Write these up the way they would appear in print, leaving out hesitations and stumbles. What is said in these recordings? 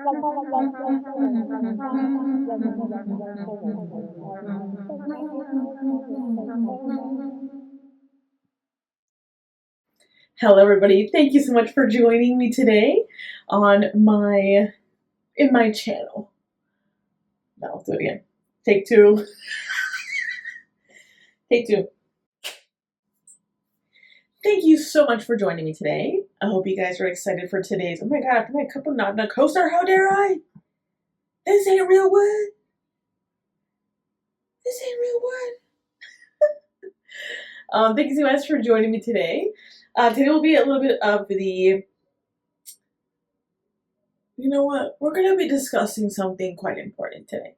Hello, everybody. Thank you so much for joining me today on my channel. Now I'll do it again. Take two. Take two. Thank you so much for joining me today. I hope you guys are excited for today's. Oh my god! After my cup of not coaster, how dare I? This ain't real wood. This ain't real wood. Thank you so much for joining me today. Today will be a little bit of the. You know what? We're going to be discussing something quite important today.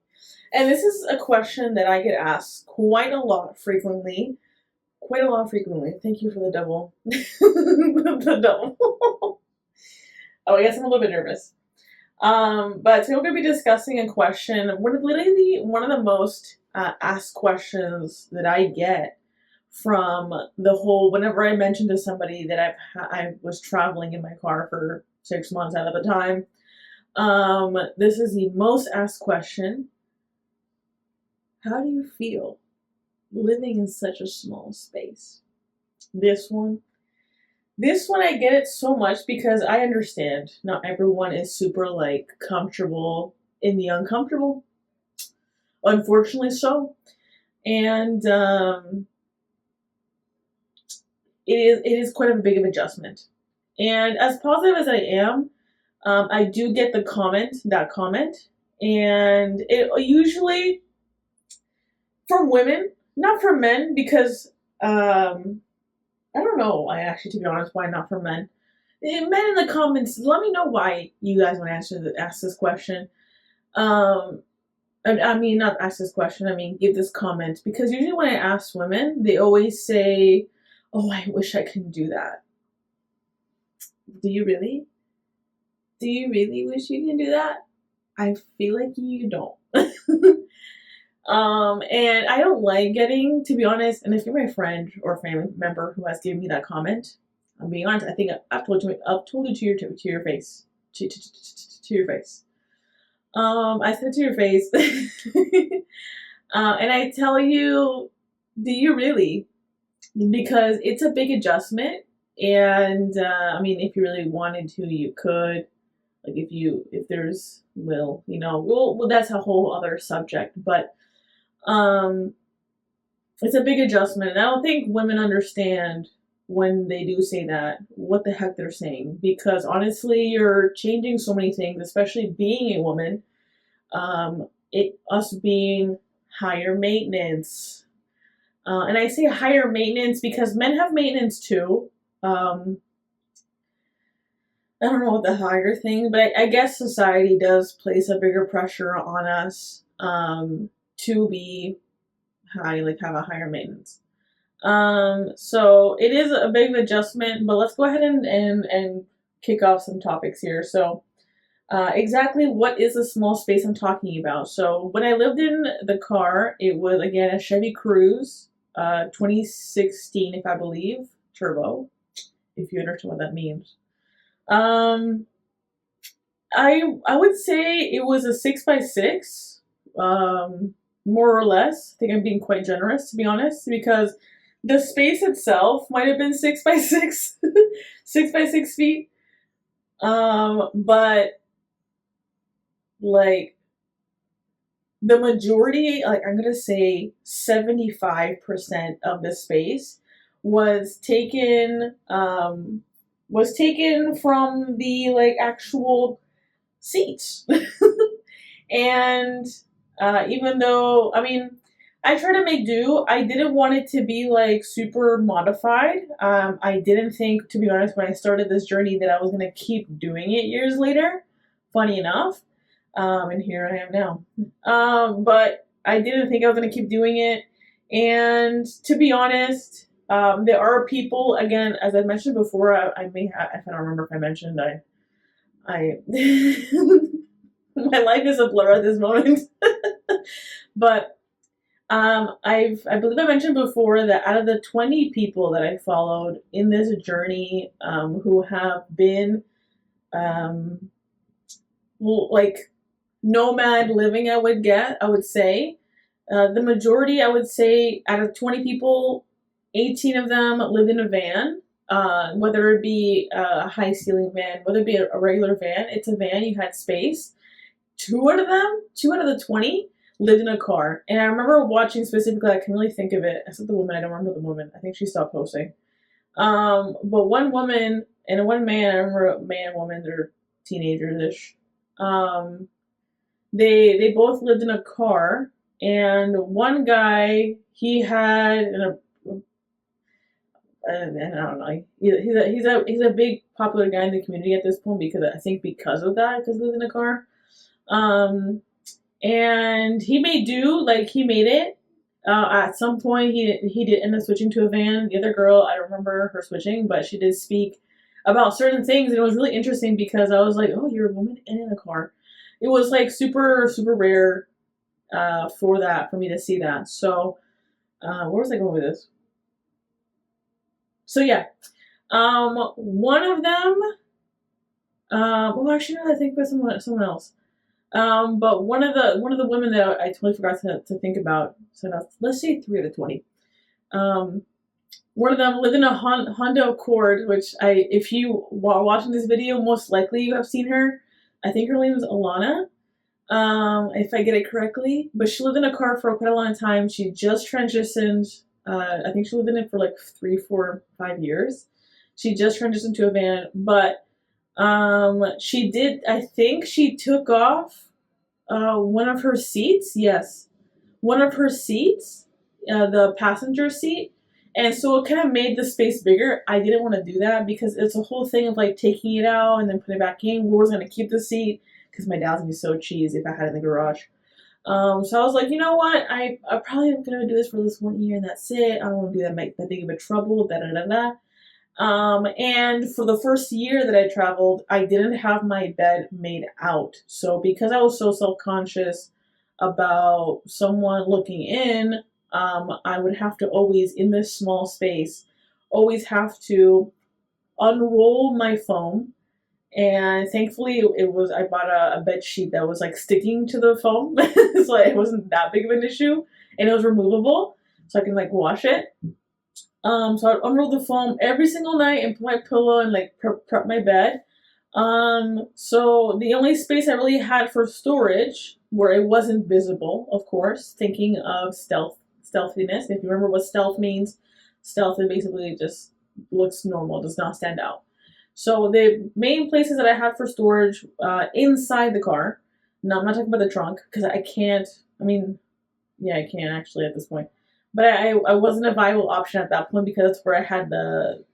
And this is a question that I get asked quite a lot frequently. Thank you for the double. The double. Oh, I guess I'm a little bit nervous. But today we're going to be discussing a question. Literally one of the most asked questions that I get from the whole. Whenever I mention to somebody that I was traveling in my car for 6 months out of the time. This is the most asked question. How do you feel living in such a small space? This one I get it so much because I understand not everyone is super comfortable in the uncomfortable. Unfortunately so. And it is quite a big of adjustment. And as positive as I am, I do get that comment, and it usually from women, not from men, because I don't know. To be honest, why not from men? Men in the comments, let me know why you guys want to ask this question. I mean, not ask this question. I mean, give this comment, because usually when I ask women, they always say, "Oh, I wish I could do that." Do you really? Do you really wish you can do that? I feel like you don't. And I don't like getting, to be honest, and if you're my friend or family member who has given me that comment, I'm being honest, I think I've told you to your face. To your face. I said to your face. And I tell you, do you really? Because it's a big adjustment. And I mean, if you really wanted to, you could. Like if there's well, that's a whole other subject. But it's a big adjustment, and I don't think women understand when they do say that what the heck they're saying, because honestly, you're changing so many things, especially being a woman. Us being higher maintenance, and I say higher maintenance because men have maintenance too. I don't know what the higher thing, but I guess society does place a bigger pressure on us to be high, have a higher maintenance. So it is a big adjustment, but let's go ahead and kick off some topics here. So exactly what is the small space I'm talking about? So when I lived in the car, it was again a Chevy Cruze, 2016, if I believe, turbo, if you understand what that means. I would say it was a 6x6, more or less. I think I'm being quite generous, to be honest, because the space itself might have been 6x6, 6x6 feet. But the majority, I'm gonna say 75% of the space was taken from the actual seats. And even though, I mean, I try to make do, I didn't want it to be super modified. I didn't think, to be honest, when I started this journey that I was going to keep doing it years later, funny enough. And here I am now. But I didn't think I was going to keep doing it. And to be honest, there are people, again, as I mentioned before, I may have, if I don't remember if I mentioned, I my life is a blur at this moment. But I believe I mentioned before that out of the 20 people that I followed in this journey, who have been like nomad living I would get, I would say. The majority, I would say, out of 20 people, 18 of them lived in a van. Whether it be a high ceiling van, whether it be a regular van, it's a van, you had space. Two out of the 20 lived in a car. And I remember watching specifically, I can really think of it. I said the woman, I don't remember the woman. I think she stopped posting. But one woman and one man, I remember man and woman, they're teenagers ish. Um, they both lived in a car, and one guy he had I don't know. He's a big popular guy in the community at this point because I think because of that, because he lived in a car. Um, and he made do, like he made it. At some point, he did end up switching to a van. The other girl, I don't remember her switching, but she did speak about certain things, and it was really interesting because I was like, "Oh, you're a woman and in a car." It was like super super rare for me to see that. So, where was I going with this? So yeah, one of them. Well, actually, no, I think it was someone else. But one of the women that I totally forgot to think about. So let's say 3 out of 20. Um, One of them lived in a Honda Accord, which if you are watching this video, most likely you have seen her. I think her name was Alana, if I get it correctly. But she lived in a car for quite a long time. She just transitioned. I think she lived in it for like 3, 4, 5 years. She just transitioned to a van, but she did. I think she took off one of her seats. Yes, one of her seats, the passenger seat. And so it kind of made the space bigger. I didn't want to do that because it's a whole thing of like taking it out and then putting it back in. We was gonna keep the seat because my dad's gonna be so cheesy if I had it in the garage. So I was like, you know what? I probably am gonna do this for this 1 year and that's it. I don't want to do that big of a trouble. Da da da da. And for the first year that I traveled, I didn't have my bed made out. So because I was so self conscious about someone looking in, I would have to always, in this small space, always have to unroll my foam. And thankfully, I bought a bed sheet that was like sticking to the foam, so it wasn't that big of an issue, and it was removable, so I can like wash it. So I'd unroll the foam every single night and put my pillow and like prep my bed. So the only space I really had for storage, where it wasn't visible, of course, thinking of stealthiness. If you remember what stealth means, stealth is basically just looks normal, does not stand out. So the main places that I had for storage inside the car. No, I'm not talking about the trunk because I can't. I mean, yeah, I can actually at this point. But I wasn't a viable option at that point because that's where I had the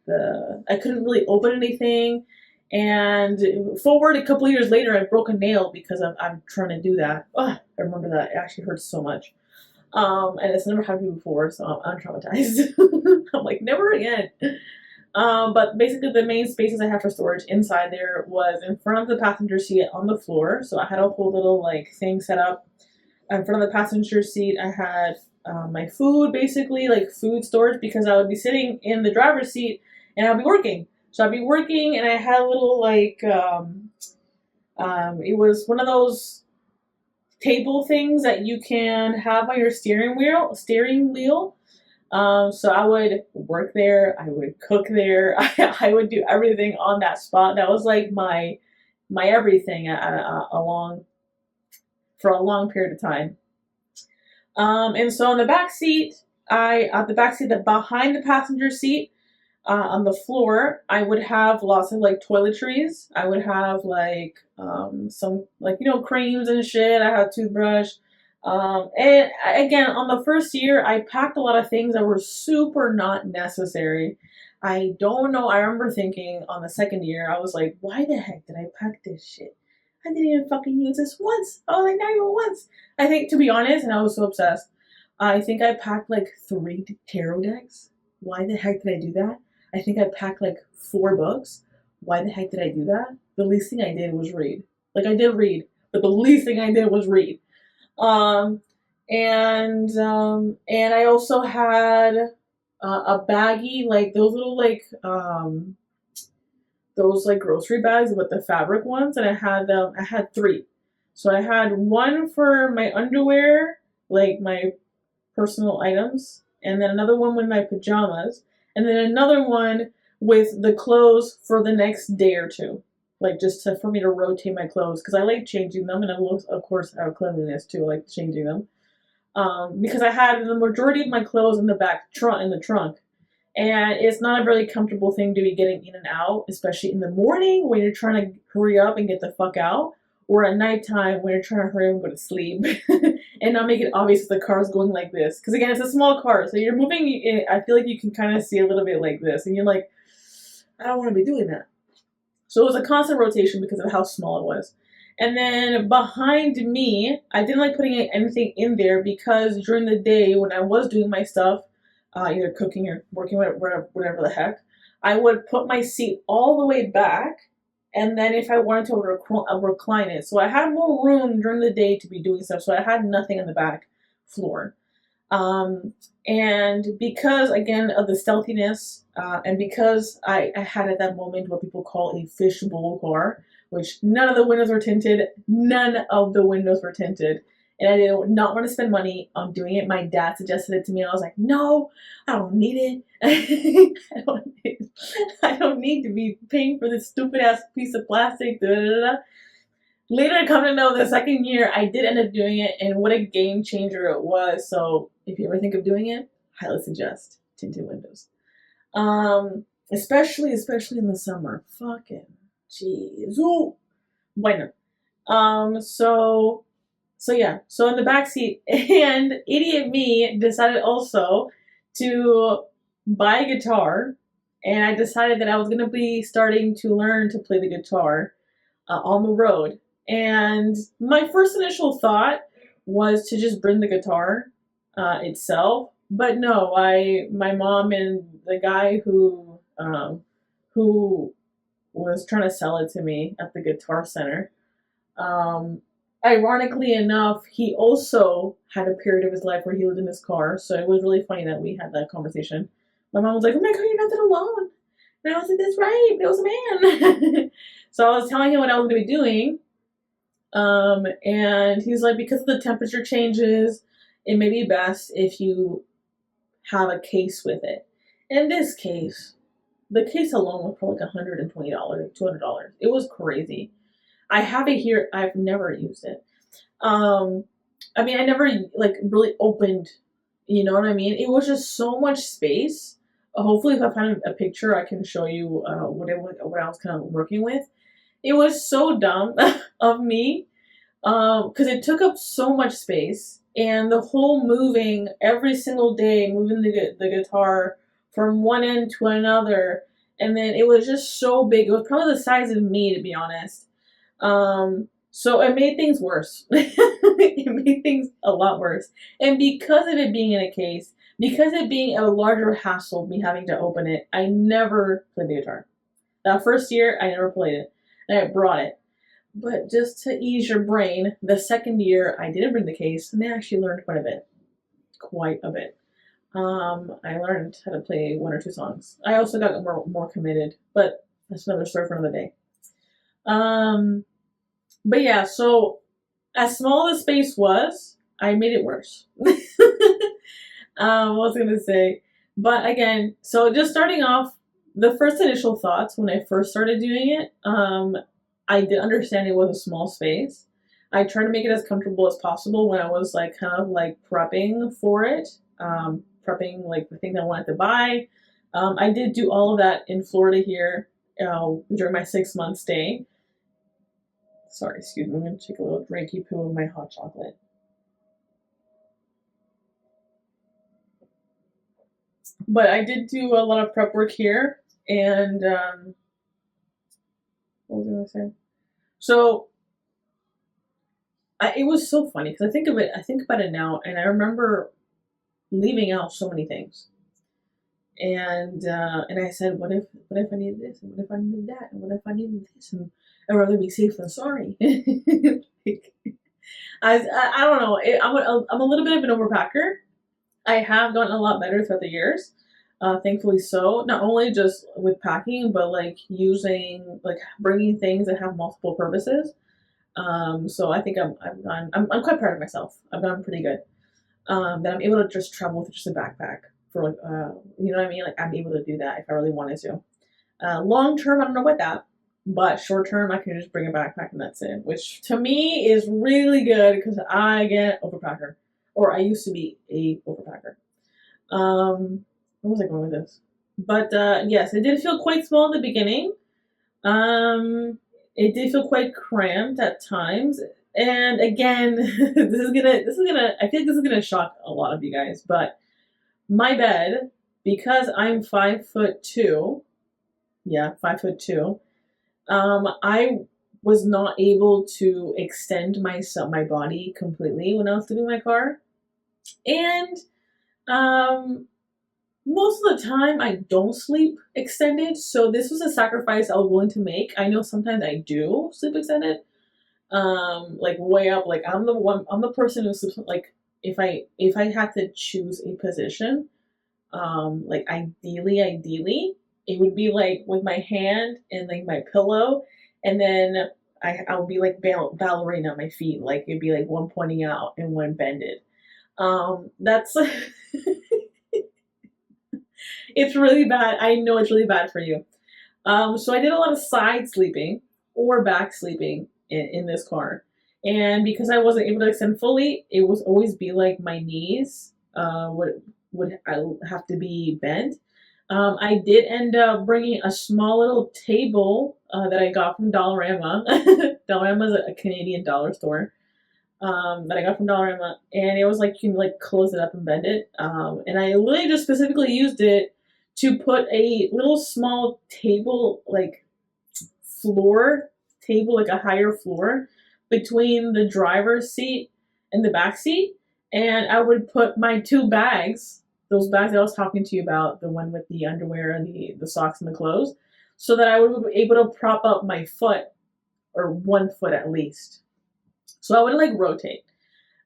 I couldn't really open anything. And forward a couple of years later, I broke a nail because I'm trying to do that. Ugh, I remember that. It actually hurts so much. And it's never happened before, so I'm traumatized. I'm like, never again. But basically, the main spaces I had for storage inside there was in front of the passenger seat on the floor. So I had a whole little like thing set up in front of the passenger seat. I had my food, basically like food storage, because I would be sitting in the driver's seat and I'd be working. So I'd be working, and I had a little like it was one of those table things that you can have on your steering wheel. So I would work there. I would cook there. I would do everything on that spot. That was like my everything along for a long period of time. And so in the back seat, the behind the passenger seat, on the floor, I would have lots of like toiletries. I would have like some like creams and shit. I had a toothbrush. And again, on the first year, I packed a lot of things that were super not necessary. I don't know. I remember thinking on the second year, I was like, why the heck did I pack this shit? I didn't even fucking use this once. Oh, like not even once. I think, to be honest, and I was so obsessed, I think I packed like 3 tarot decks. Why the heck did I do that? I think I packed like 4 books. Why the heck did I do that? The least thing I did was read. Like I did read, but the least thing I did was read. Um, and I also had a baggie, like those little like those like grocery bags with the fabric ones, and I had three. So I had one for my underwear, like my personal items, and then another one with my pajamas, and then another one with the clothes for the next day or two, like just to, for me to rotate my clothes because I like changing them, and I will of course have cleanliness too. I like changing them because I had the majority of my clothes in the back trunk in the trunk, and it's not a really comfortable thing to be getting in and out, especially in the morning when you're trying to hurry up and get the fuck out, or at nighttime when you're trying to hurry up and go to sleep and not make it obvious that the car's going like this. Because again, it's a small car, so you're moving. I feel like you can kind of see a little bit like this, and you're like, I don't want to be doing that. So it was a constant rotation because of how small it was. And then behind me, I didn't like putting anything in there because during the day when I was doing my stuff, either cooking or working, whatever the heck, I would put my seat all the way back, and then if I wanted to, I would recline it. So I had more room during the day to be doing stuff. So I had nothing on the back floor. And because again of the stealthiness, and because I had at that moment what people call a fishbowl car, which none of the windows were tinted, none of the windows were tinted, and I did not want to spend money on doing it. My dad suggested it to me, and I was like, no, I don't need it. I don't need to be paying for this stupid ass piece of plastic. Da, da, da, da. Later, I come to know the second year I did end up doing it, and what a game changer it was. So if you ever think of doing it, highly suggest tinted windows. Especially in the summer. Fucking jeez. Ooh. Bueno. So yeah. So in the back seat, and idiot me decided also to buy a guitar, and I decided that I was gonna be starting to learn to play the guitar on the road. And my first initial thought was to just bring the guitar itself, but no, my mom and the guy who was trying to sell it to me at the Guitar Center, um, ironically enough, he also had a period of his life where he lived in his car, so it was really funny that we had that conversation. My mom was like, "Oh my god, you're not that alone," and I was like, "That's right, but it was a man." So I was telling him what I was going to be doing. And he's like, because of the temperature changes, it may be best if you have a case with it. In this case, the case alone was probably like $120, $200. It was crazy. I have it here. I've never used it. I mean, I never like really opened. You know what I mean? It was just so much space. Hopefully, if I find a picture, I can show you what I was kind of working with. It was so dumb of me because it took up so much space, and the whole moving every single day, moving the guitar from one end to another, and then it was just so big. It was probably the size of me, to be honest. So it made things worse. It made things a lot worse, and because of it being in a case, because it being a larger hassle, me having to open it, I never played the guitar. That first year, I never played it, and I brought it. But just to ease your brain, the second year I didn't bring the case, and I actually learned quite a bit. Quite a bit. I learned how to play one or two songs. I also got more committed, but that's another story for another day. But yeah, so as small as the space was, I made it worse. What was I gonna say? But again, so just starting off, the first initial thoughts when I first started doing it, I did understand it was a small space. I tried to make it as comfortable as possible when I was like kind of like prepping for it, prepping like the things I wanted to buy. I did do all of that in Florida here during my 6-month stay. Sorry, excuse me. I'm going to take a little drinky poo of my hot chocolate. But I did do a lot of prep work here, and what was I going to say? So it was so funny because I think about it now, and I remember leaving out so many things. And I said, what if I needed this, and what if I needed that, and what if I needed this, and I'd rather be safe than sorry. I don't know. I'm a little bit of an overpacker. I have gotten a lot better throughout the years. Thankfully so. Not only just with packing, but like using, like bringing things that have multiple purposes. So I think I'm quite proud of myself. I've done pretty good. That I'm able to just travel with just a backpack for like, you know what I mean? Like I'm able to do that if I really wanted to. Long term, I don't know about that, but short term, I can just bring a backpack and that's it. Which to me is really good because I get overpacker, or I used to be a overpacker. Where was I going with this? But yes, it did feel quite small in the beginning. Um, it did feel quite cramped at times. And again, I feel like this is gonna shock a lot of you guys, but my bed, because I'm 5'2", yeah, 5'2", I was not able to extend my body completely when I was leaving my car, and um, most of the time I don't sleep extended. So this was a sacrifice I was willing to make. I know sometimes I do sleep extended, like way up. Like I'm the person who sleeps like if I had to choose a position, like ideally it would be like with my hand and like my pillow, and then I would be like ballerina on my feet, like it'd be like one pointing out and one bended. That's it's really bad. I know it's really bad for you. So I did a lot of side sleeping or back sleeping in this car. And because I wasn't able to extend fully, it was always be like my knees would I have to be bent. I did end up bringing a small little table that I got from Dollarama. Dollarama is a Canadian dollar store that I got from Dollarama, and it was like you can like close it up and bend it. And I literally just specifically used it to put a little small table, like floor table, like a higher floor, between the driver's seat and the back seat, and I would put my two bags, those bags that I was talking to you about, the one with the underwear and the socks and the clothes, so that I would be able to prop up my foot or one foot at least. So I would like rotate.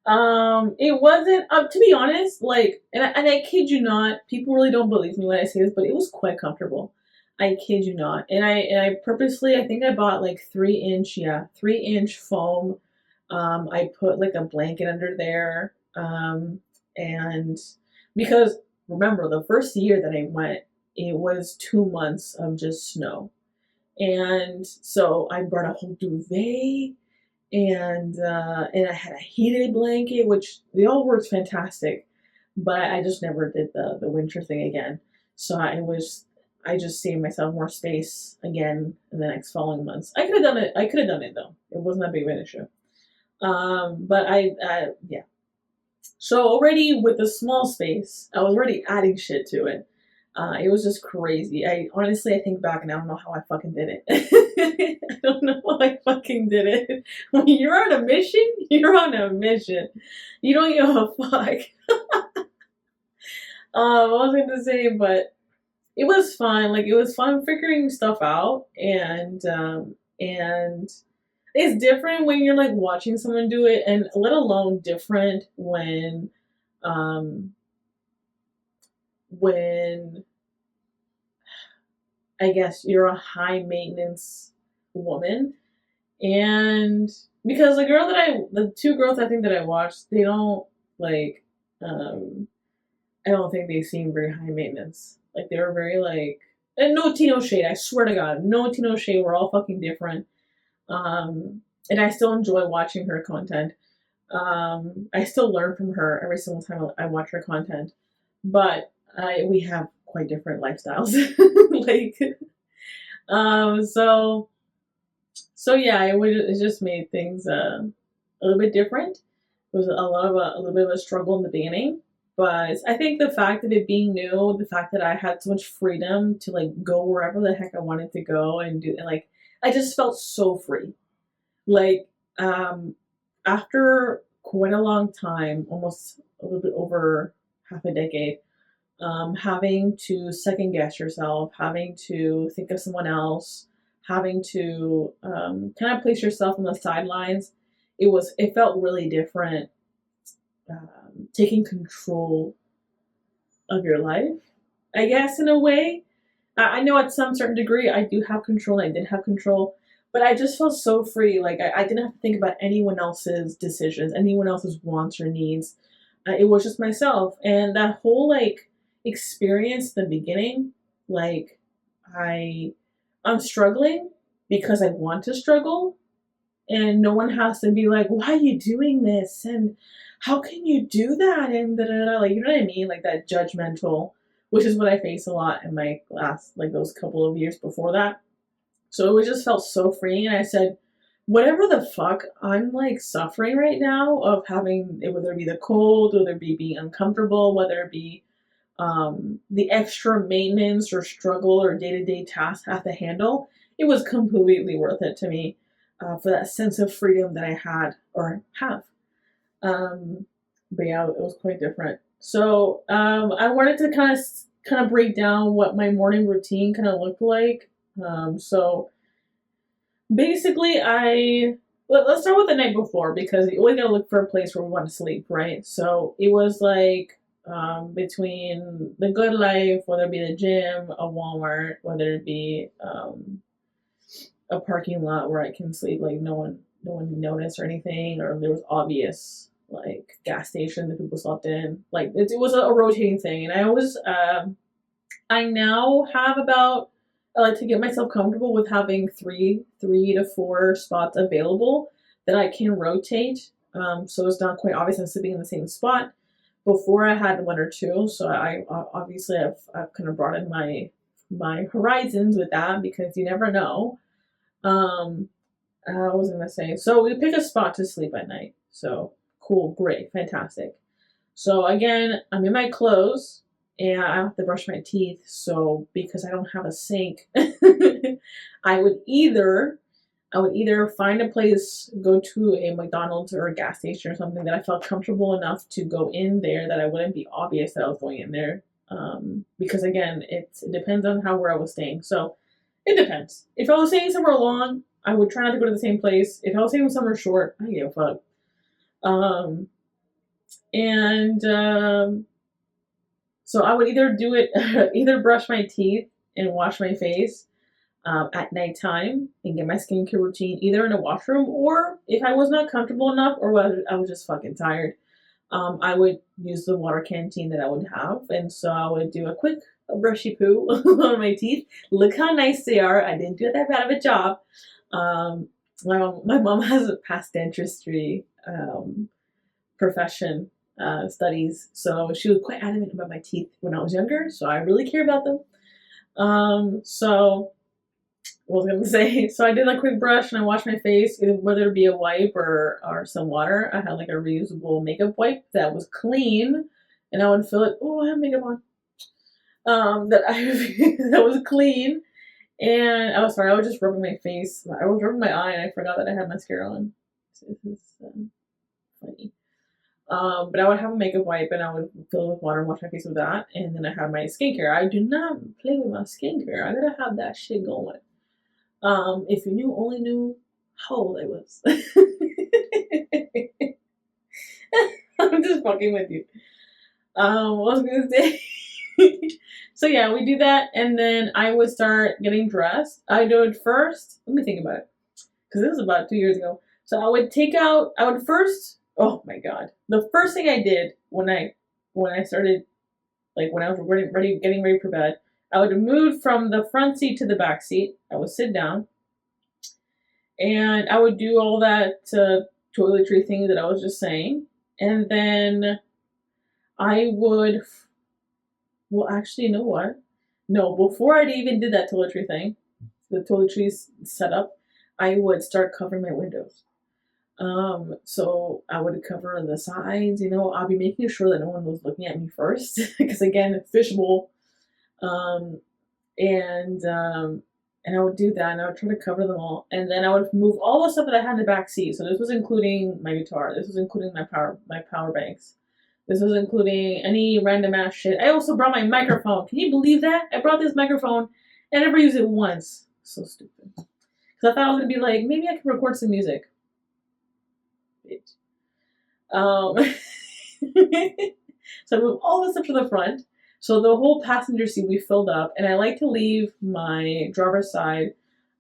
It wasn't, to be honest, like, and I kid you not, people really don't believe me when I say this, but it was quite comfortable. I kid you not. And I purposely, I think I bought like 3 inch, yeah, 3 inch foam. I put like a blanket under there. And because remember, the first year that I went, it was 2 months of just snow. And so I brought a whole duvet, and I had a heated blanket, which they all worked fantastic, but I just never did the winter thing again. So I just saved myself more space again in the next following months. I could have done it. I could have done it though. It wasn't that big of an issue. But yeah. So already with the small space, I was already adding shit to it. It was just crazy. I think back and I don't know how I fucking did it. I don't know how I fucking did it. When you're on a mission, you're on a mission. You don't give a fuck. What was I going to say? But it was fun. Like it was fun figuring stuff out, and it's different when you're like watching someone do it, and let alone different um when I guess you're a high maintenance woman. And because the two girls I think that I watched, they don't like, I don't think they seem very high maintenance. Like they were very like, and no tea, no shade. I swear to God, no tea, no shade. We're all fucking different. And I still enjoy watching her content. I still learn from her every single time I watch her content, but we have quite different lifestyles. like, um, so so yeah, it just made things a little bit different. It was a little bit of a struggle in the beginning, but I think the fact of it being new, the fact that I had so much freedom to like go wherever the heck I wanted to go and do, and like I just felt so free. Like after quite a long time, almost a little bit over half a decade, having to second guess yourself, having to think of someone else, having to kind of place yourself on the sidelines. It felt really different, taking control of your life. I guess in a way. I know at some certain degree I do have control. I did have control, but I just felt so free. Like I didn't have to think about anyone else's decisions, anyone else's wants or needs. It was just myself, and that whole like experience in the beginning, like I I'm struggling because I want to struggle, and no one has to be like, why are you doing this, and how can you do that, and da, da, da. Like, you know what I mean, like that judgmental, which is what I faced a lot in my last, like those couple of years before that. So it just felt so freeing, and I said, whatever the fuck I'm like suffering right now of having, whether it be the cold, whether it be being uncomfortable, whether it be the extra maintenance or struggle or day-to-day tasks I have to handle, it was completely worth it to me, for that sense of freedom that I had or have. Um, but yeah, it was quite different. So I wanted to kind of break down what my morning routine kind of looked like. So basically, let's start with the night before, because you always gotta look for a place where we want to sleep, right? So it was like, between the good life, whether it be the gym, a Walmart, whether it be a parking lot where I can sleep, like no one noticed or anything, or there was obvious like gas station that people slept in. Like it was a rotating thing, and I now have about, I like to get myself comfortable with having three to four spots available that I can rotate. So it's not quite obvious I'm sleeping in the same spot. Before I had one or two, so I obviously I've kind of broadened my horizons with that, because you never know. Um, I was gonna say, so we pick a spot to sleep at night. So cool, great, fantastic. So again, I'm in my clothes and I have to brush my teeth. So because I don't have a sink, I would either find a place, go to a McDonald's or a gas station or something that I felt comfortable enough to go in there, that I wouldn't be obvious that I was going in there. Because again, it depends on where I was staying. So it depends. If I was staying somewhere long, I would try not to go to the same place. If I was staying somewhere short, I give a fuck. Um, and So I would either do it, either brush my teeth and wash my face at nighttime and get my skincare routine either in a washroom, or if I was not comfortable enough, or whether I was just fucking tired, I would use the water canteen that I would have. And so I would do a quick brushy poo on my teeth. Look how nice they are. I didn't do that bad of a job. Um, my mom has a past dentistry profession studies, so she was quite adamant about my teeth when I was younger. So I really care about them. So what was I gonna say? So I did a quick brush and I washed my face, whether it be a wipe or some water. I had like a reusable makeup wipe that was clean, and I would fill it. Oh, I have makeup on. That I that was clean, and I was sorry. I was just rubbing my face. I was rubbing my eye, and I forgot that I had mascara on. So this is funny. But I would have a makeup wipe and I would fill it with water and wash my face with that. And then I have my skincare. I do not play with my skincare. I gotta have that shit going. If you only knew how old I was. I'm just fucking with you. What was I gonna say? So yeah, we do that, and then I would start getting dressed. I do it first. Let me think about it, because this was about 2 years ago. So I would first, oh my god, the first thing I did when I started, like when I was getting ready for bed, I would move from the front seat to the back seat. I would sit down, and I would do all that toiletry thing that I was just saying, and then I would, well, actually, you know what? No, before I even did that toiletry thing, the toiletry setup, I would start covering my windows. So I would cover the sides, I'll be making sure that no one was looking at me first, because again, fishbowl. Um, and I would do that, and I would try to cover them all, and then I would move all the stuff that I had in the back seat. So this was including my guitar. This was including my power banks. This was including any random ass shit. I also brought my microphone. Can you believe that? I brought this microphone and I never used it once. So stupid. Because I thought I was gonna be like, maybe I can record some music. Bitch. So I moved all this up to the front. So the whole passenger seat we filled up, and I like to leave my driver's side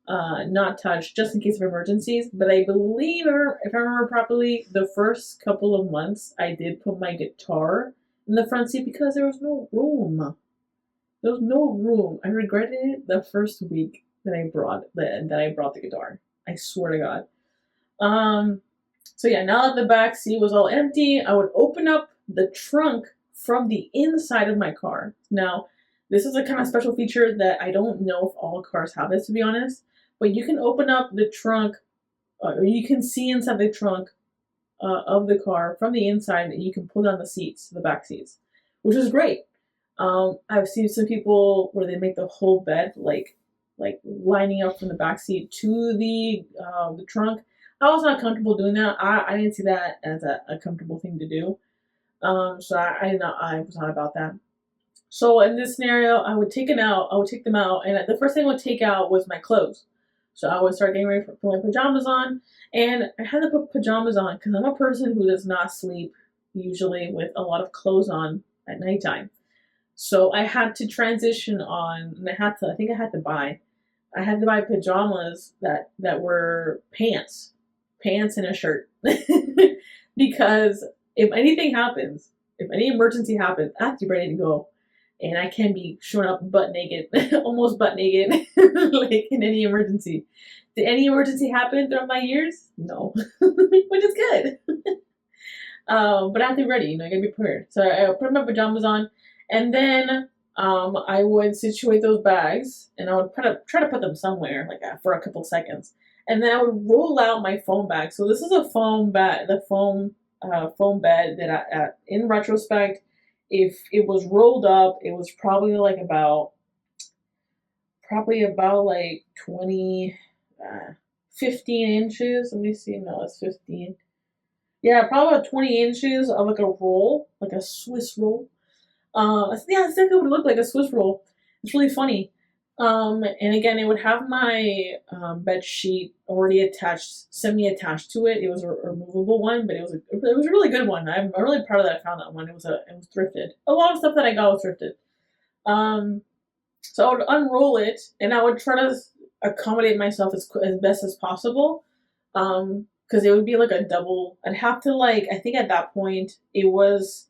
not touched just in case of emergencies. But I believe, if I remember properly, the first couple of months I did put my guitar in the front seat because there was no room. There was no room. I regretted it the first week that I brought the guitar. I swear to God. Um, so yeah, now that the back seat was all empty, I would open up the trunk from the inside of my car. Now, this is a kind of special feature that I don't know if all cars have this, to be honest. But you can open up the trunk, or you can see inside the trunk of the car from the inside, and you can pull down the seats, the back seats, which is great. I've seen some people where they make the whole bed like lining up from the back seat to the trunk. I was not comfortable doing that. I didn't see that as a comfortable thing to do. So I was not about that. So in this scenario, I would take it out. I would take them out, and the first thing I would take out was my clothes. So I would start getting ready for put my pajamas on, and I had to put pajamas on because I'm a person who does not sleep usually with a lot of clothes on at nighttime. So I had to transition on, and I think I had to buy pajamas that were pants and a shirt, because if anything happens, if any emergency happens, I have to be ready to go, and I can be showing up butt naked, almost butt naked, like in any emergency. Did any emergency happen throughout my years? No, which is good. But I have to be ready. I gotta be prepared. So I put my pajamas on, and then I would situate those bags, and I would try to put them somewhere, like for a couple seconds, and then I would roll out my foam bag. So this is a foam bag, the foam bed that in retrospect, if it was rolled up, it was probably about like 20, 15 inches. Let me see. No, it's 15. Yeah, probably about 20 inches of like a roll, like a Swiss roll. Yeah, it's exactly what it looked like, a Swiss roll. It's really funny. And again, it would have my bed sheet already attached, semi-attached to it. It was a removable one, but it was a really good one. I'm really proud of that. I found that one. It was thrifted. A lot of stuff that I got was thrifted. Um, so I would unroll it, and I would try to accommodate myself as best as possible. Because it would be like a double. I'd have to like. I think at that point it was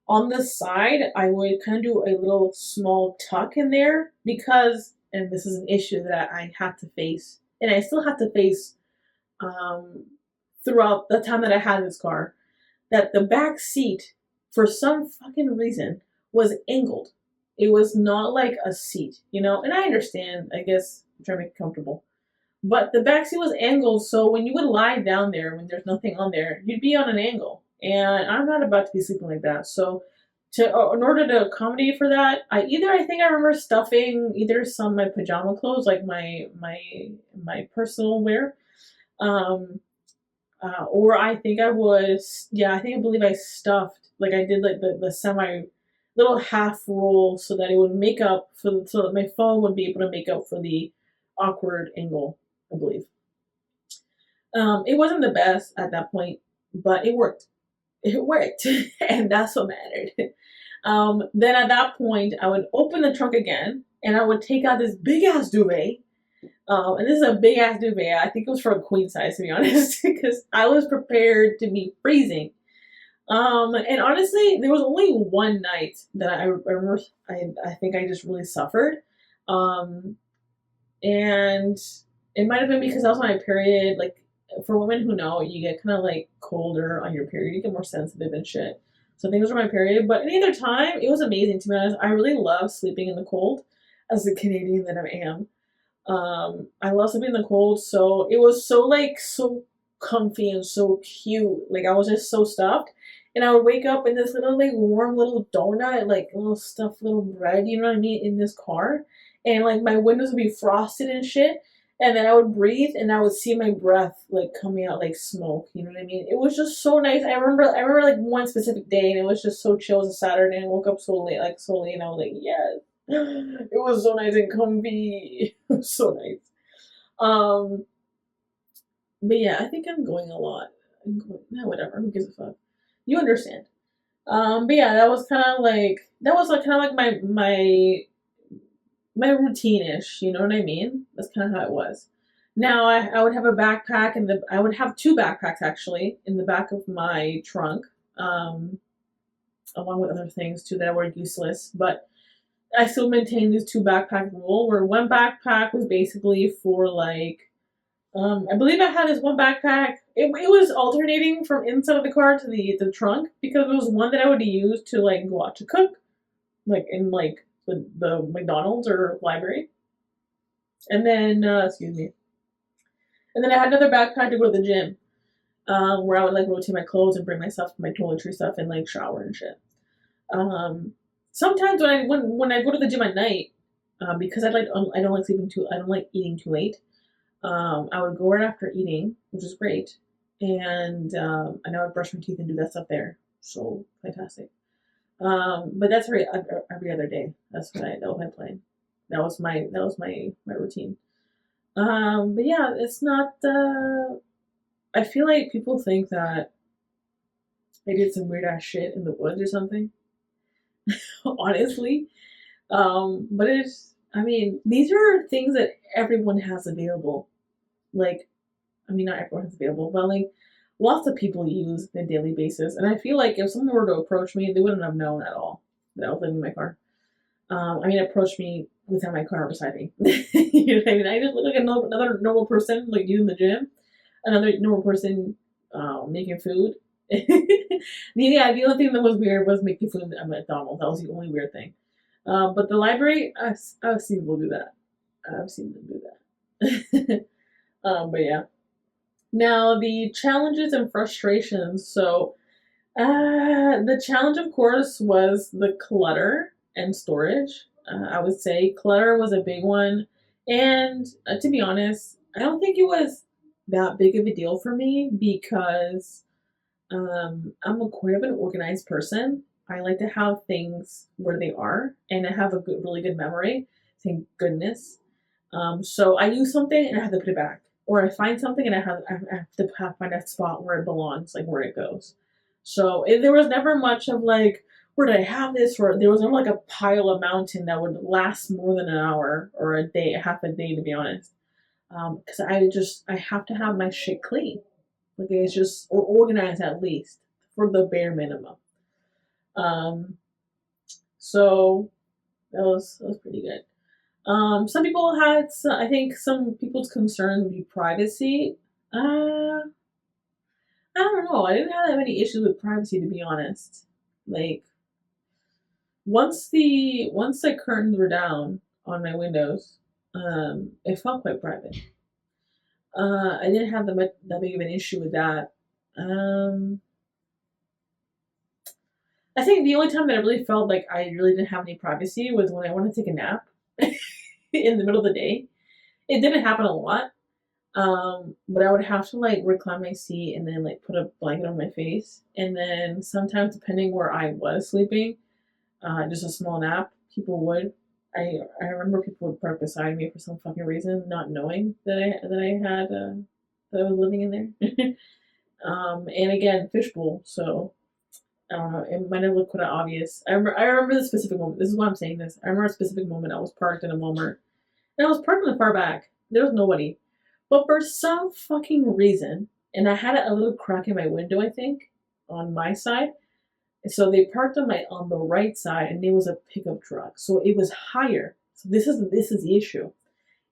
on the side, I would kind of do a little small tuck in there because, and this is an issue that I had to face, and I still have to face um, throughout the time that I had this car, that the back seat, for some fucking reason, was angled. It was not like a seat, and I understand, I guess, I'm trying to make it comfortable. But the back seat was angled, so when you would lie down there when there's nothing on there, you'd be on an angle. And I'm not about to be sleeping like that. So in order to accommodate for that, I think I remember stuffing either some of my pajama clothes, like my personal wear, um, or I think I was, yeah, I believe I stuffed, like I did like the semi little half roll so that it would make up so that my phone would be able to make up for the awkward angle, I believe. It wasn't the best at that point, but it worked. It worked, and that's what mattered. Then at that point, I would open the trunk again, and I would take out this big ass duvet. And this is a big ass duvet. I think it was for a queen size, to be honest, because I was prepared to be freezing. And honestly, there was only one night that I remember. I think I just really suffered. Um, and it might have been because I was on my period. Like for women who know, you get kind of like colder on your period. You get more sensitive and shit. So I think it was my period. But any other time, it was amazing to be honest. I really love sleeping in the cold, as a Canadian that I am. I love sleeping in the cold. So it was so comfy and so cute. Like I was just so stuffed. And I would wake up in this little like warm little donut, like little stuffed little bread, you know what I mean, in this car, and like my windows would be frosted and shit, and then I would breathe and I would see my breath like coming out like smoke, you know what I mean? It was just so nice. I remember like one specific day, and it was just so chill. It was a Saturday, and I woke up so late, and I was like, yes. It was so nice and comfy. It was so nice. Um but yeah, I think I'm going a lot. Whatever, who gives a fuck? You understand. But yeah, that was kind of like my routine-ish, you know what I mean? That's kind of how it was. Now I would have a backpack and I would have two backpacks actually in the back of my trunk, um, along with other things too that were useless. But I still maintain this two backpack rule where one backpack was basically for like, I believe I had this one backpack. It was alternating from inside of the car to the trunk because it was one that I would use to like go out to cook, like in like the McDonald's or library. And then, excuse me. And then I had another backpack to go to the gym, where I would like rotate my clothes and bring my stuff, my toiletry stuff, and like shower and shit. Um, Sometimes when I go to the gym at night, because I don't like sleeping too, I don't like eating too late. I would go right after eating, which is great, and I would brush my teeth and do that stuff there. So fantastic. But that's every other day. That was my plan. That was my routine. But yeah, it's not. I feel like people think that I did some weird ass shit in the woods or something. Honestly, but it's. I mean, these are things that everyone has available. Like, I mean, not everyone has available, but like lots of people use on a daily basis. And I feel like if someone were to approach me, they wouldn't have known at all that I was living in my car. I mean, approach me without my car beside me. You know what I mean? I just look like another normal person, like you in the gym, another normal person making food. The only thing that was weird was making food at McDonald's. That was the only weird thing. But the library, I've seen people do that. I've seen them do that. But yeah. Now the challenges and frustrations. So the challenge, of course, was the clutter and storage. I would say clutter was a big one. And to be honest, I don't think it was that big of a deal for me because I'm a quite of an organized person. I like to have things where they are, and I have a really good memory. Thank goodness. So I use something and I have to put it back, or I find something and I have to find a spot where it belongs, like where it goes. So there was never much of like, where did I have this? Or there was never like a pile of mountain that would last more than an hour or a day, half a day, to be honest. Because I have to have my shit clean. Like it's just or organized at least for the bare minimum. Um, so that was pretty good. Some people had, I think some people's concern would be privacy. I don't know. I didn't have that many issues with privacy, to be honest. Like once the curtains were down on my windows, it felt quite private. I didn't have that big of an issue with that. Um, I think the only time that I really felt like I really didn't have any privacy was when I wanted to take a nap in the middle of the day. It didn't happen a lot, but I would have to like recline my seat and then like put a blanket on my face. And then sometimes, depending where I was sleeping, just a small nap, people would. I remember people would park beside me for some fucking reason, not knowing that I was living in there. And again, fishbowl. So it might have looked quite obvious. I remember the specific moment. This is why I'm saying this. I remember a specific moment. I was parked in a Walmart, and I was parked in the far back. There was nobody, but for some fucking reason, and I had a little crack in my window, I think, on my side. So they parked on the right side, and it was a pickup truck, so it was higher. So this is the issue.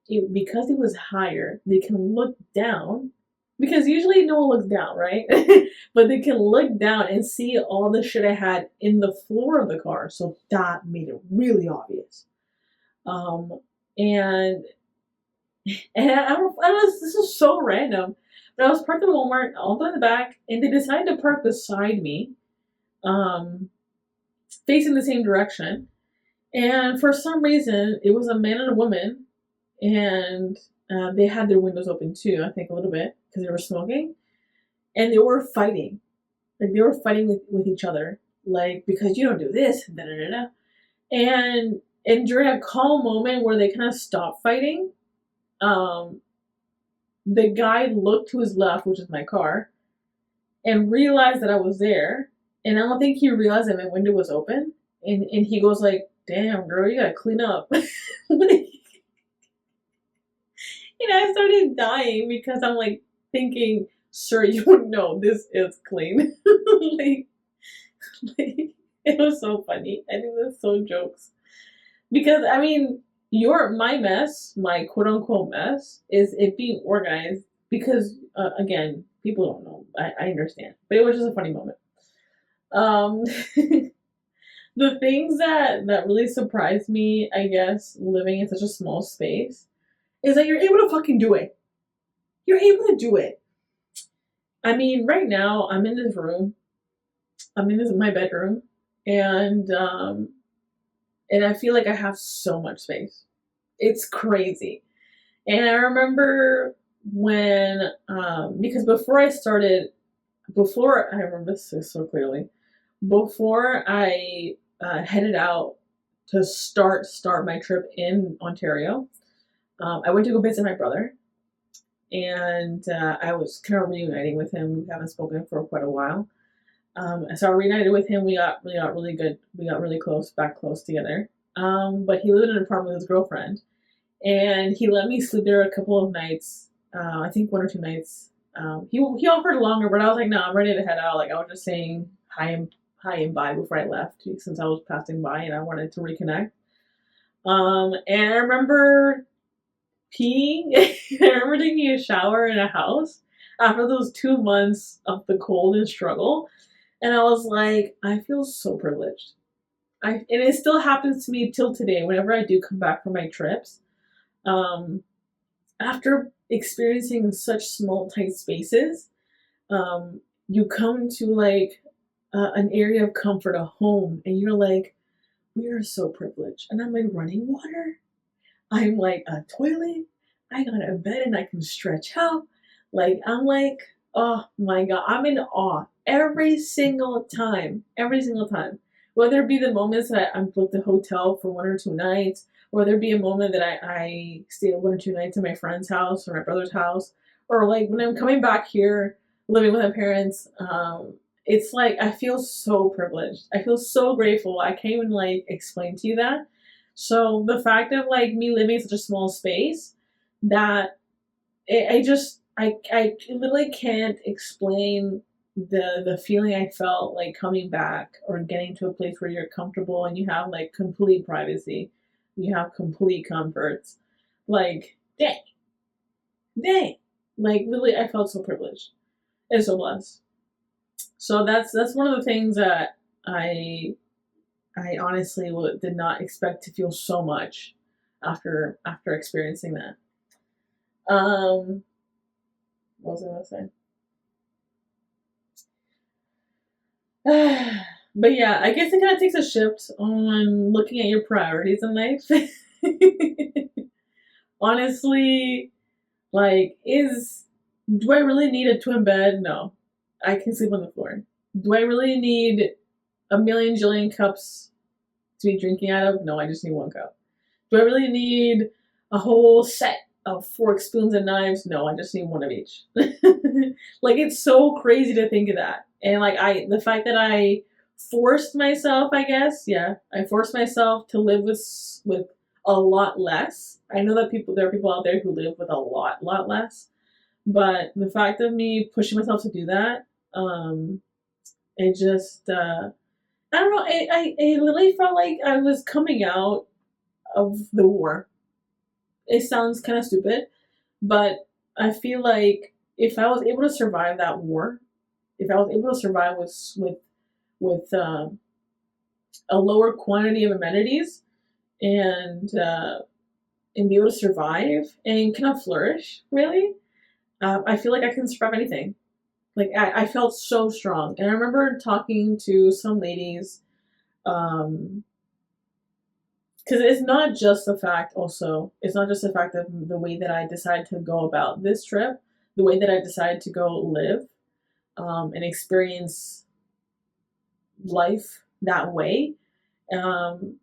Because it was higher, they can look down. Because usually no one looks down, right? But they can look down and see all the shit I had in the floor of the car. So that made it really obvious. Um, and I don't know, this is so random. But I was parked at Walmart all the way in the back, and they decided to park beside me, um, facing the same direction. And for some reason, it was a man and a woman, and they had their windows open too, I think a little bit, because they were smoking. And they were fighting. Like they were fighting with each other. Like, because you don't do this, da da da da. And during a calm moment where they kind of stopped fighting, um, the guy looked to his left, which is my car, and realized that I was there And I don't think he realized that my window was open. And he goes like, damn, girl, you gotta clean up. Like, and I started dying because I'm like thinking, sir, you know this is clean. like, like, it was so funny. I think that's so jokes. Because I mean, my mess, my quote unquote mess, is it being organized because again, people don't know. I understand. But it was just a funny moment. Um the things that really surprised me, I guess, living in such a small space, is that you're able to fucking do it. You're able to do it. I mean, right now I'm in this room. I'm in my bedroom, and I feel like I have so much space. It's crazy. And I remember when because before I remember this so clearly, before I headed out to start my trip in Ontario, I went to go visit my brother, and I was kind of reuniting with him. We haven't spoken for quite a while. So I reunited with him. We got really good. We got really close, back close together. But he lived in an apartment with his girlfriend, and he let me sleep there a couple of nights. I think 1 or 2 nights. He offered longer, but I was like, no, I'm ready to head out. Like I was just saying hi and bye before I left, since I was passing by and I wanted to reconnect. And I remember peeing. I remember taking a shower in a house after those 2 months of the cold and struggle. And I was like, I feel so privileged. And it still happens to me till today whenever I do come back from my trips. Um, After experiencing such small, tight spaces, you come to like an area of comfort, a home, and you're like, we are so privileged. And I'm like, running water. I'm like, a toilet. I got a bed and I can stretch out. Like, I'm like, oh my God, I'm in awe every single time. Every single time. Whether it be the moments that I'm booked a hotel for 1 or 2 nights, whether it be a moment that I stay 1 or 2 nights in my friend's house or my brother's house, or like when I'm coming back here living with my parents, it's like I feel so privileged. I feel so grateful. I can't even like explain to you that. So the fact of like me living in such a small space, that I literally can't explain the feeling I felt like coming back or getting to a place where you're comfortable and you have like complete privacy, you have complete comforts. Like dang, like literally, I felt so privileged and so blessed. So that's one of the things that I honestly did not expect to feel so much after experiencing that. Um, what was I gonna say? But yeah, I guess it kind of takes a shift on looking at your priorities in life. Honestly, like, do I really need a twin bed? No, I can sleep on the floor. Do I really need a million jillion cups to be drinking out of? No, I just need one cup. Do I really need a whole set of forks, spoons, and knives? No, I just need one of each. Like, it's so crazy to think of that. And like the fact that I forced myself, I guess, yeah, I forced myself to live with a lot less. I know that there are people out there who live with a lot less. But the fact of me pushing myself to do that, it just I don't know. I literally felt like I was coming out of the war. It sounds kind of stupid, but I feel like if I was able to survive that war, if I was able to survive with a lower quantity of amenities and be able to survive and kind of flourish, really, I feel like I can survive anything. Like I felt so strong, and I remember talking to some ladies. Because it's not just the fact, also, it's not just the fact of the way that I decided to go about this trip, the way that I decided to go live and experience life that way. Um,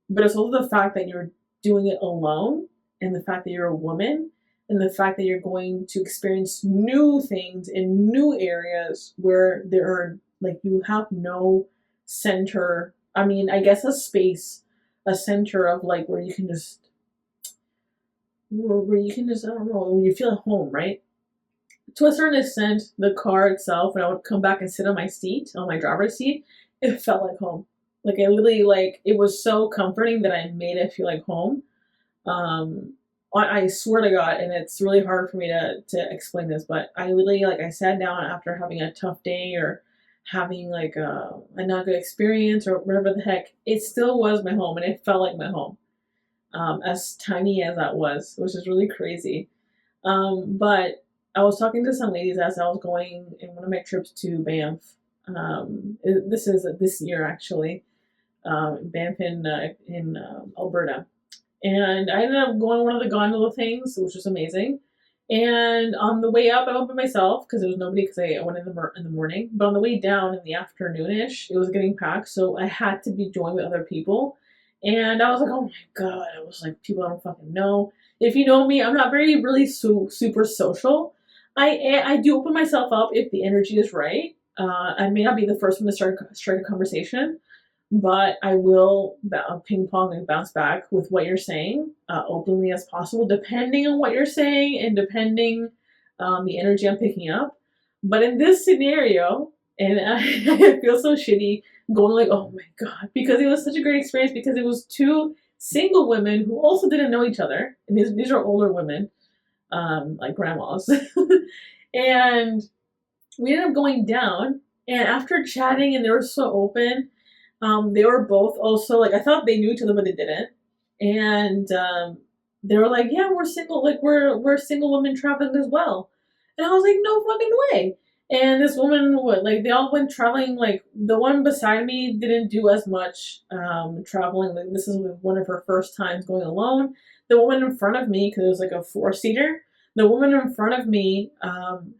but it's also the fact that you're doing it alone, and the fact that you're a woman, and the fact that you're going to experience new things in new areas where there are Like you have no center. I mean, I guess a space, a center of like where you can just, where you can just, I don't know, you feel at home, right? To a certain extent, the car itself, when I would come back and sit on my seat, on my driver's seat, it felt like home. Like I literally, like, it was so comforting that I made it feel like home. Um, I swear to God, and it's really hard for me to explain this, but I literally, like, I sat down after having a tough day or having like a not good experience or whatever the heck. It still was my home, and it felt like my home. As tiny as that was, which is really crazy. But I was talking to some ladies as I was going in one of my trips to Banff. This is this year actually, Banff in Alberta, and I ended up going on one of the gondola things, which was amazing. And on the way up, I went by myself because there was nobody because I went in the morning. But on the way down in the afternoonish, it was getting packed, so I had to be joined with other people. And I was like, oh my god! I was like, people I don't fucking know. If you know me, I'm not very really super social. I do open myself up if the energy is right. I may not be the first one to start a conversation, but I will ping pong and bounce back with what you're saying openly as possible, depending on what you're saying and depending the energy I'm picking up. But in this scenario, and I feel so shitty going like, oh my god, because it was such a great experience because it was two single women who also didn't know each other, and these are older women, like grandmas, and we ended up going down. And after chatting, and they were so open, they were both also like I thought they knew each other, but they didn't. And they were like, "Yeah, we're single. Like we're single women traveling as well." And I was like, "No fucking way!" And this woman would like they all went traveling. Like the one beside me didn't do as much traveling. Like this is one of her first times going alone. The woman in front of me, because it was like a four-seater, the woman in front of me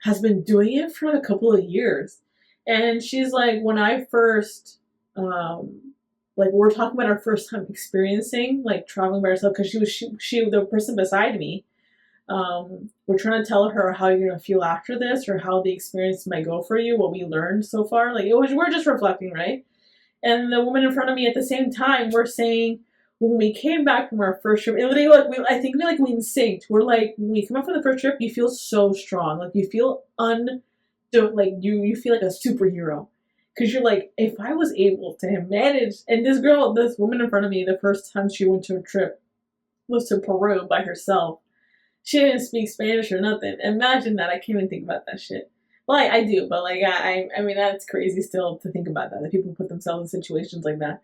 has been doing it for a couple of years, and she's like, when I first like we're talking about our first time experiencing like traveling by herself because she the person beside me, we're trying to tell her how you're gonna feel after this or how the experience might go for you, what we learned so far. Like it was we're just reflecting, right? And the woman in front of me at the same time, we're saying when we came back from our first trip, it literally like I think we in synced. We're like when we come back from the first trip, you feel so strong, like you feel like you feel like a superhero because you're like, if I was able to manage, and this woman in front of me, the first time she went to a trip was to Peru by herself. She didn't speak Spanish or nothing. Imagine that. I can't even think about that shit. Well, I do, but like I mean that's crazy still to think about that people put themselves in situations like that.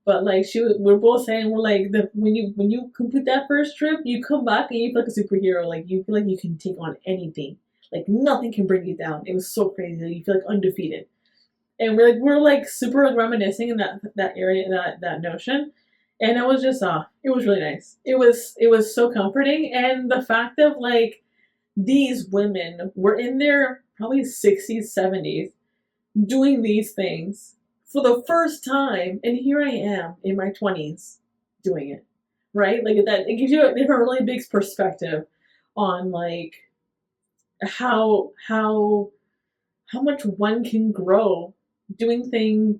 But like we're both saying we're like when you complete that first trip, you come back and you feel like a superhero. Like you feel like you can take on anything. Like nothing can bring you down. It was so crazy. You feel like undefeated. And we're like super like, reminiscing in that area that notion. And it was just it was really nice. It was so comforting, and the fact of like these women were in their probably 60s 70s doing these things for the first time, and here I am in my 20s doing it, right? Like that it gives you a really big perspective on like how much one can grow doing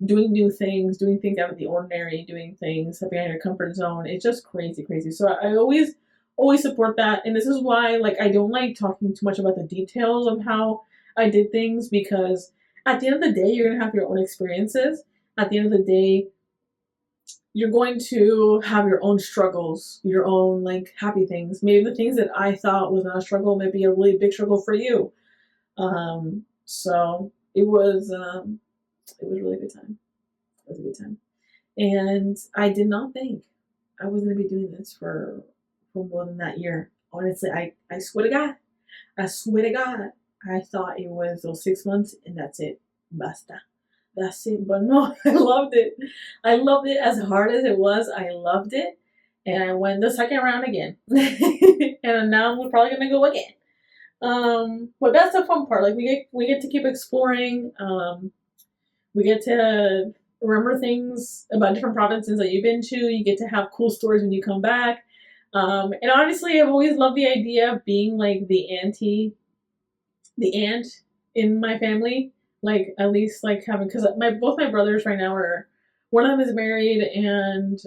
new things, doing things out of the ordinary, doing things stepping out of your comfort zone. It's just crazy, crazy. So I always support that, and this is why like I don't like talking too much about the details of how I did things because at the end of the day, you're gonna have your own experiences. At the end of the day, you're going to have your own struggles, your own like happy things. Maybe the things that I thought was not a struggle may be a really big struggle for you. So it was a really good time. It was a good time. And I did not think I was going to be doing this for more than that year. Honestly, I swear to God, I swear to God, I thought it was those 6 months and that's it. Basta. That's it. But no, I loved it. I loved it as hard as it was. I loved it. And I went the second round again. And now we're probably going to go again. But that's the fun part. Like we get to keep exploring. We get to remember things about different provinces that you've been to. You get to have cool stories when you come back. And honestly, I've always loved the idea of being like the aunt in my family. Like at least like having, because my both my brothers right now are, one of them is married and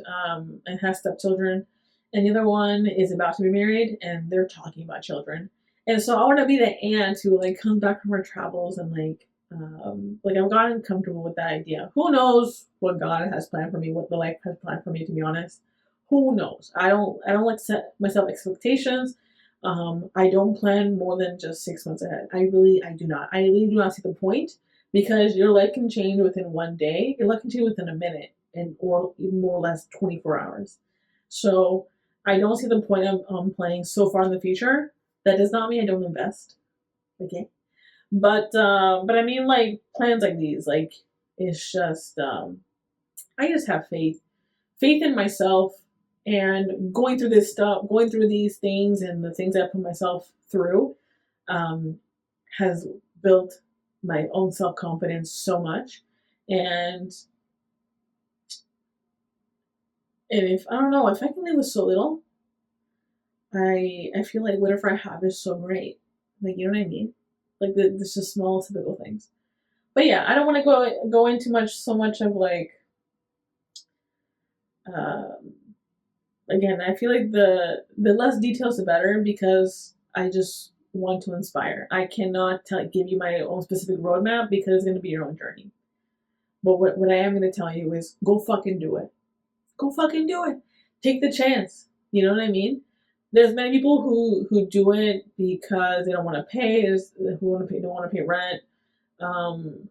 has stepchildren, and the other one is about to be married and they're talking about children. And so I want to be the aunt who like comes back from her travels and like I've gotten comfortable with that idea. Who knows what God has planned for me, what the life has planned for me, to be honest. Who knows? I don't like set myself expectations. I don't plan more than just 6 months ahead. I do not. I really do not see the point, because your life can change within one day. Your life can change within a minute, and or even more or less 24 hours. So I don't see the point of planning so far in the future. That does not mean I don't invest. Okay, but I mean, like plans like these, like it's just I just have faith in myself, and going through this stuff, going through these things, and the things I put myself through, um, has built my own self confidence so much. And if I don't know, if I can live with so little, I feel like whatever I have is so great. Like, you know what I mean? Like this just small typical things. But yeah, I don't want to go into so much of like um, again, I feel like the less details the better, because I just want to inspire. I cannot give you my own specific roadmap, because it's going to be your own journey. But what I am going to tell you is go fucking do it. Go fucking do it. Take the chance. You know what I mean? There's many people who do it because they don't want to pay. There's who want to pay don't want to pay rent.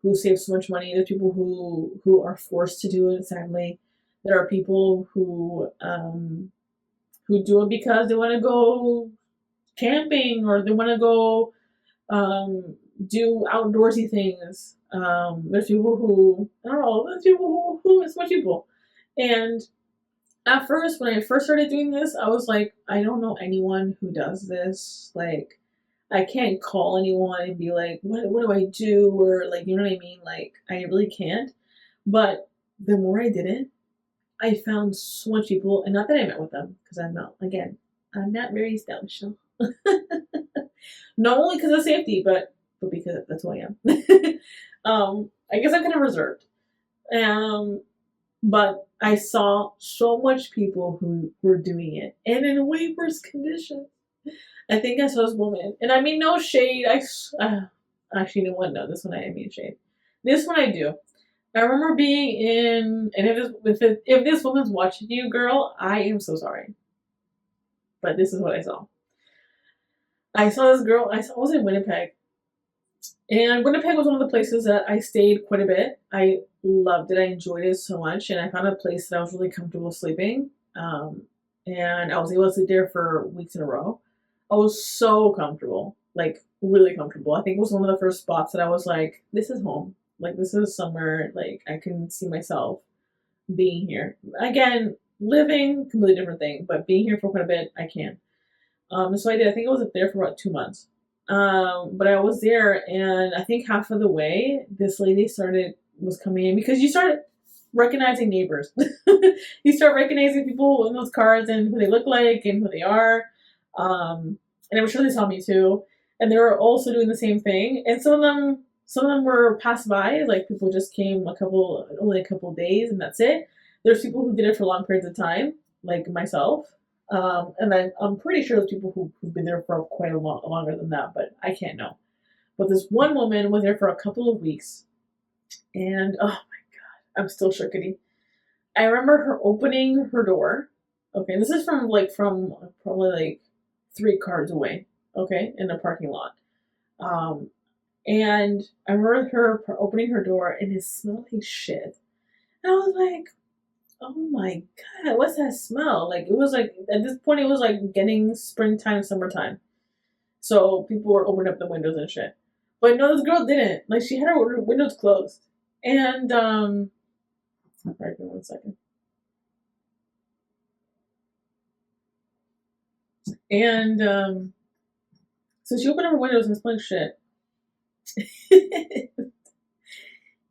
Who save so much money. There's people who are forced to do it. Sadly, there are people who do it because they want to go camping, or they want to go do outdoorsy things. There's people who, I don't know, there's people who it's much people. And at first, when I first started doing this, I was like, I don't know anyone who does this. Like, I can't call anyone and be like, what do I do? Or like, you know what I mean? Like, I really can't. But the more I did it, I found so much people, and not that I met with them, because I'm not very established. So. Not only because of safety, but because that's who I am. I guess I'm kind of reserved. Um, but I saw so much people who were doing it, and in way worse conditions. I think I saw this woman, and I mean no shade. Actually, you know what? No, this one I mean shade. This one I do. I remember being in, and if this woman's watching you, girl, I am so sorry. But this is what I saw. I saw this girl. I was in Winnipeg, and Winnipeg was one of the places that I stayed quite a bit. I loved it. I enjoyed it so much, and I found a place that I was really comfortable sleeping. And I was able to sleep there for weeks in a row. I was so comfortable, like really comfortable. I think it was one of the first spots that I was like, "This is home. Like this is somewhere like I can see myself being here." Again, living completely different thing, but being here for quite a bit, I can. So I did. I think I was up there for about 2 months. But I was there, and I think half of the way, this lady was coming in, because you start recognizing neighbors. You start recognizing people in those cars and who they look like and who they are. And I'm sure they saw me too, and they were also doing the same thing. And some of them were passed by, like people just came only a couple days, and that's it. There's people who did it for long periods of time, like myself. And I'm pretty sure there's people who've been there for quite a lot longer than that, but I can't know. But this one woman was there for a couple of weeks, and oh my god, I'm still shookity. I remember her opening her door. Okay, this is from probably like 3 cars away. Okay, in a parking lot. Um, and I remember her opening her door, and it smelled like shit. And I was like, oh my god, what's that smell? Like it was like at this point it was like getting springtime, summertime. So people were opening up the windows and shit. But no, this girl didn't. Like she had her windows closed. And sorry, give me 1 second. And so she opened up her windows and smelled shit.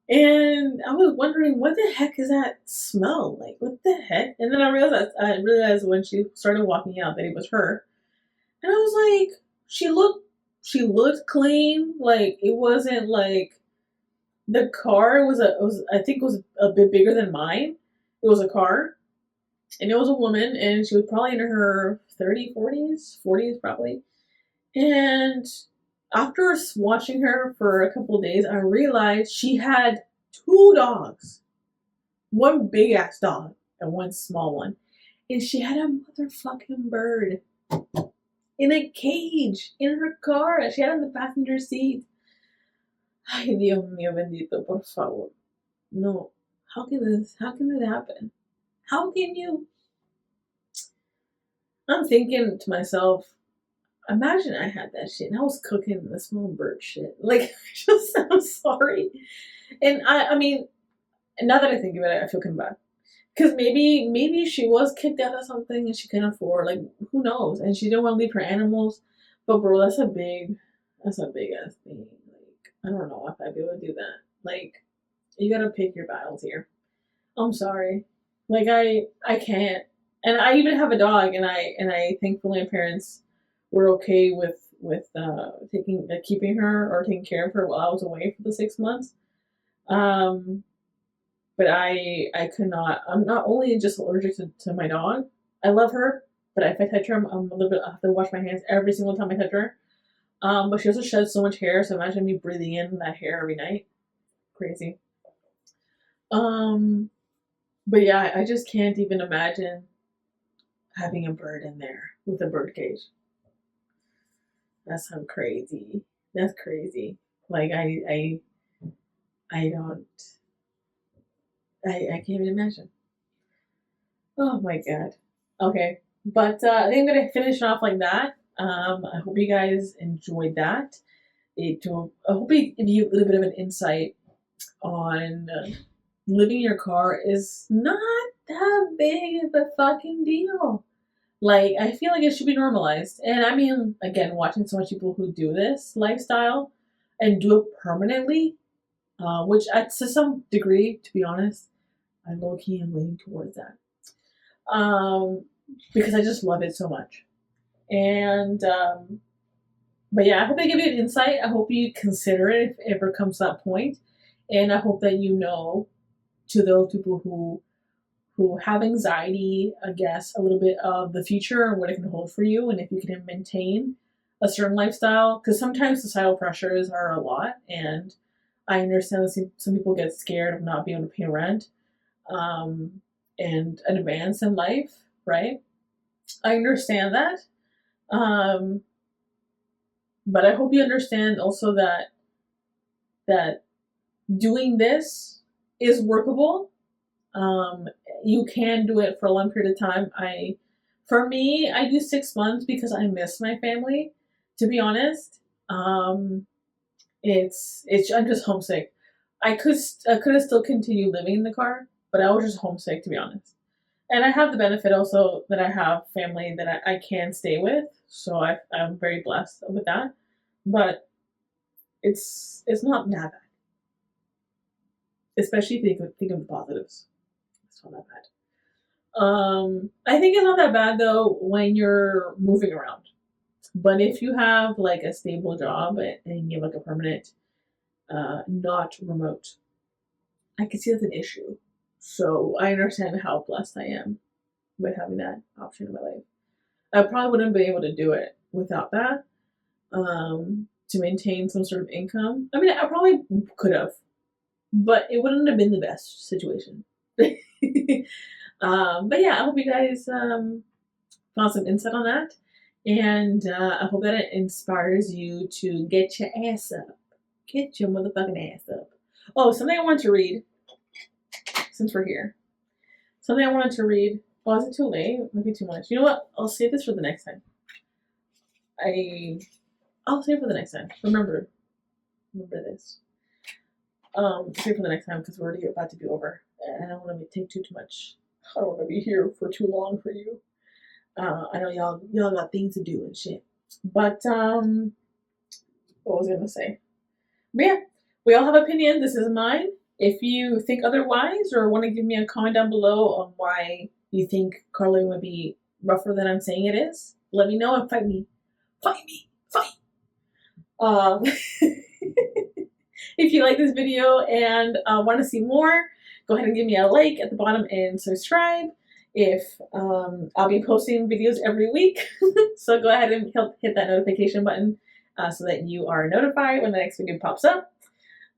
And I was wondering, what the heck is that smell? Like, what the heck? And then I realized when she started walking out that it was her. And I was like, she looked clean. Like it wasn't like The car was I think it was a bit bigger than mine. It was a car, and it was a woman, and she was probably in her 30s, 40s probably. And after watching her for a couple of days, I realized she had two dogs, one big ass dog and one small one, and she had a motherfucking bird in a cage in her car that she had on the passenger seat. Ay, Dios mío bendito, por favor. No. How can this happen? How can you? I'm thinking to myself, imagine I had that shit and I was cooking the small bird shit. Like, I'm sorry. And I mean, now that I think of it, I feel kind of bad. Because maybe she was kicked out of something and she couldn't afford, like, who knows? And she didn't want to leave her animals. But bro, that's a big ass thing. Like, I don't know if I'd be able to do that. Like, you gotta pick your battles here. I'm sorry. Like I can't. And I even have a dog, and I thankfully my parents were okay with taking keeping her or taking care of her while I was away for the 6 months. Um, but I could not. I'm not only just allergic to my dog. I love her, but if I touch her, I'm a little bit. I have to wash my hands every single time I touch her. But she also sheds so much hair, so imagine me breathing in that hair every night. Crazy. Um, but yeah, I just can't even imagine having a bird in there with a bird cage. That's so crazy. That's crazy. Like I don't I can't even imagine. Oh my god. Okay. But I think I'm gonna finish it off like that. I hope you guys enjoyed that. I hope it gave you a little bit of an insight on living in your car is not that big of a fucking deal. Like, I feel like it should be normalized. And I mean, again, watching so much people who do this lifestyle and do it permanently, which to some degree, to be honest, I low key am leaning towards that. Um, because I just love it so much. And, but yeah, I hope I give you an insight. I hope you consider it if it ever comes to that point. And I hope that you know, to those people who have anxiety, I guess, a little bit of the future and what it can hold for you, and if you can maintain a certain lifestyle. Because sometimes societal pressures are a lot, and I understand that some people get scared of not being able to pay rent um, and advance in life, right? I understand that. Um, but I hope you understand also that doing this is workable. Um, you can do it for a long period of time. For me, I do 6 months because I miss my family. To be honest, it's I'm just homesick. I could have still continued living in the car, but I was just homesick to be honest. And I have the benefit also that I have family that I can stay with, so I'm very blessed with that. But it's not that bad, especially if you think of the positives. It's not that bad. I think it's not that bad though when you're moving around. But if you have like a stable job and you have like a permanent, not remote, I can see that's an issue. So I understand how blessed I am with having that option in my life. I probably wouldn't be able to do it without that. To maintain some sort of income. I mean, I probably could have, but it wouldn't have been the best situation. But yeah, I hope you guys found some insight on that. And I hope that it inspires you to get your ass up. Get your motherfucking ass up. Oh, something I wanted to read since we're here. Something I wanted to read. Oh, is it too late? Maybe too much. You know what? I'll save this for the next time. I'll save it for the next time. Remember this. Save it for the next time because we're already about to be over, and I don't want to take too much. I don't want to be here for too long for you. I know y'all got things to do and shit. But what was I gonna say? But yeah, we all have opinions. This is mine. If you think otherwise or want to give me a comment down below on why you think Carly would be rougher than I'm saying it is, let me know and fight me. Fight me. Fight. Um If you like this video and want to see more, go ahead and give me a like at the bottom and subscribe. If I'll be posting videos every week, so go ahead and hit that notification button so that you are notified when the next video pops up.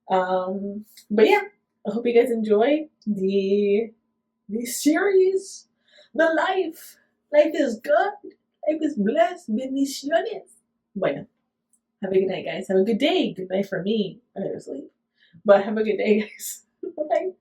But yeah, I hope you guys enjoy the series. The life. Life is good. Life is blessed. Bendiciones. Bueno. Have a good night, guys. Have a good day. Good night for me. I gotta sleep. But have a good day, guys. Bye.